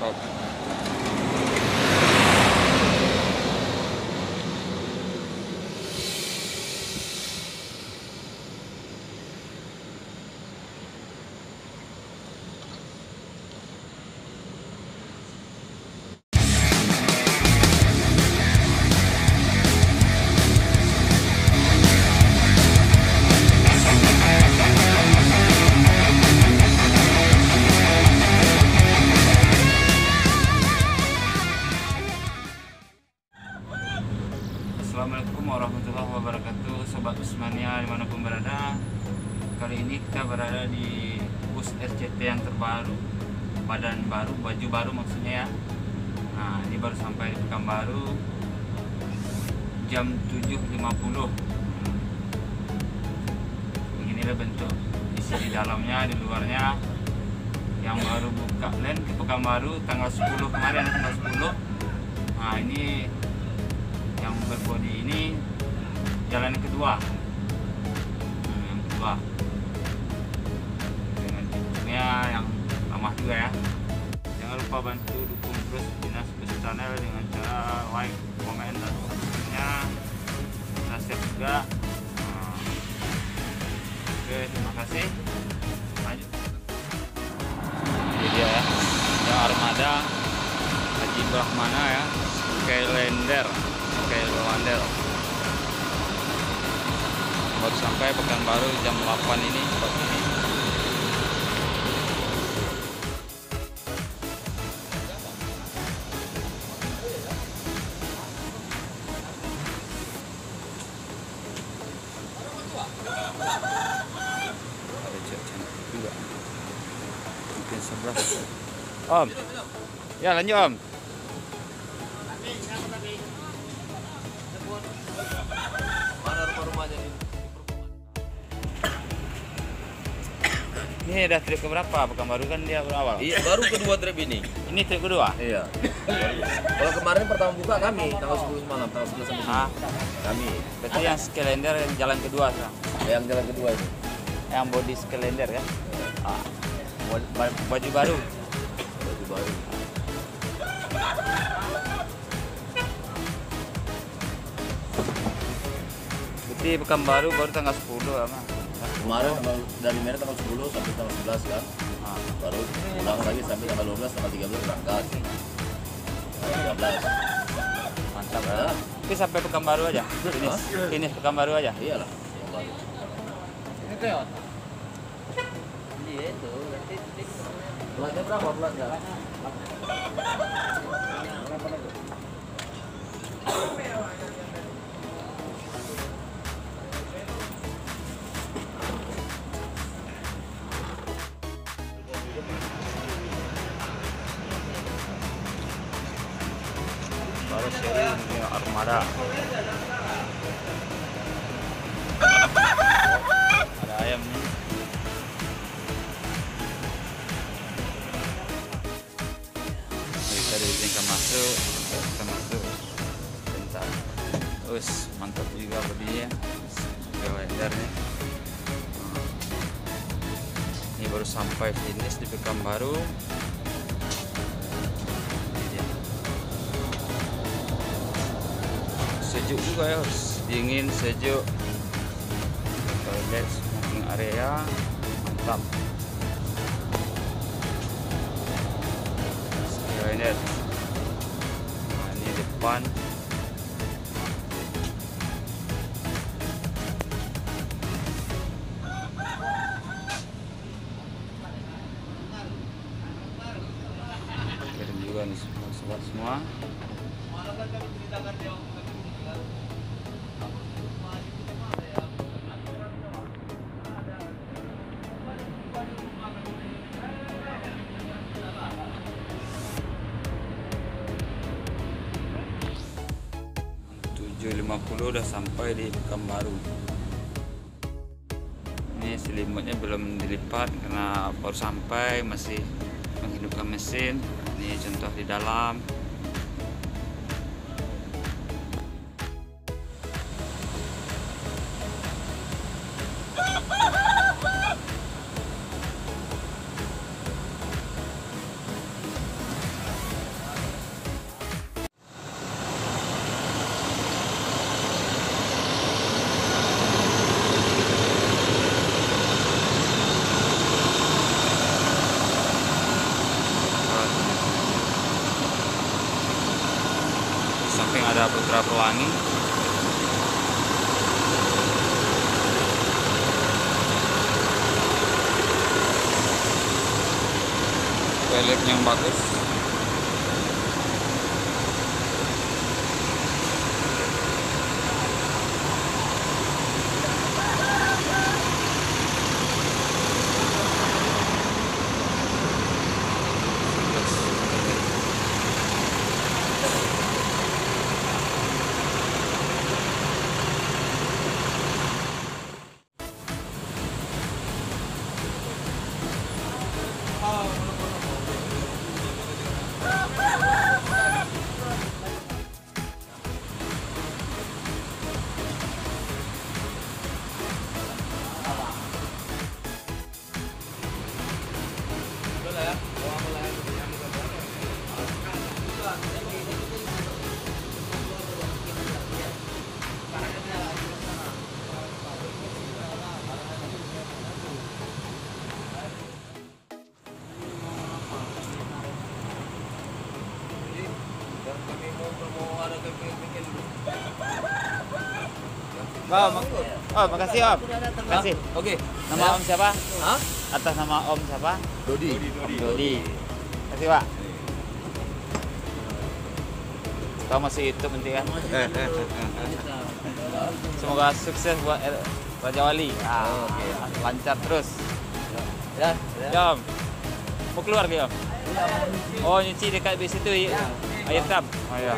stop. Assalamualaikum warahmatullahi wabarakatuh, Sobat Usmania dimanapun berada. Kali ini kita berada di bus RCT yang terbaru, badan baru, baju baru maksudnya ya. Nah, ini baru sampai di Pekanbaru jam 7.50. Beginilah bentuk isi di dalamnya, di luarnya. Yang baru buka lane ke Pekanbaru tanggal 10 kemarin, tanggal 10. Nah, ini yang berbodi ini jalan kedua, yang kedua dengan tipenya yang ramah juga ya. Jangan lupa bantu dukung terus Dinas Bus Channel dengan cara like, komen, dan subscribe-nya, subscribe juga. Oke, terima kasih. Lanjut. Ini dia ya, yang armada Haji Brahmana ya, Skylander. Baru sampai Pekanbaru jam 8 ini pagi ini. Ada cantik juga. Mungkin 11. Om. Ya lanjut Om. Ini udah trip keberapa? Pekanbaru kan dia berawal. Iya, baru kedua trip ini. Ini trip kedua? Iya. Kalau kemarin pertama buka kami tanggal 10 malam, tanggal 11 sampai 10. Kami. Berarti yang Skylander yang jalan kedua sekarang. Yang jalan kedua ini. Yang body Skylander ya. Baju baru. Baju baru. Berarti Pekanbaru baru tanggal 10 ama. Kemarin dari Merah tanggal 10 sampai tanggal 11 kan. Baru pulang lagi sampai tanggal 12, tanggal 13 berangkat. Tanggal 13. Mantap ya. Tapi sampai Pekanbaru aja. Ini Pekanbaru aja. Iyalah, yang baru. Ini Toyota. Iya itu. Platnya berapa platnya? Baru seri ini armada. Ada ayam nih. Kita diizinkan masuk, kita masuk. Bentar. Us, mantap juga bodinya. Skylander nih. Ini baru sampai finish di Pekanbaru. Sejuk juga ya, dingin, sejuk. Toilet, smoking area, mantap. Skylander. Nah, ini depan. Kirim juga nih sobat semua. Udah sampai di Pekanbaru. Ini selimutnya belum dilipat karena baru sampai, masih menghidupkan mesin. Ini contoh di dalam. wangi. Toiletnya yang bagus. Oh, makasih Om. Makasih. Oke. Nama Om siapa? Hah? Atas nama Om siapa? Dodi. Dodi. Makasih Pak. Kau masih YouTube nanti kan? Semoga sukses buat Raja Wali. Oke. Lancar terus. Ya. Ya Om. Mau keluar ke Om? Oh, nyuci dekat di situ. Air tam. Oh ya.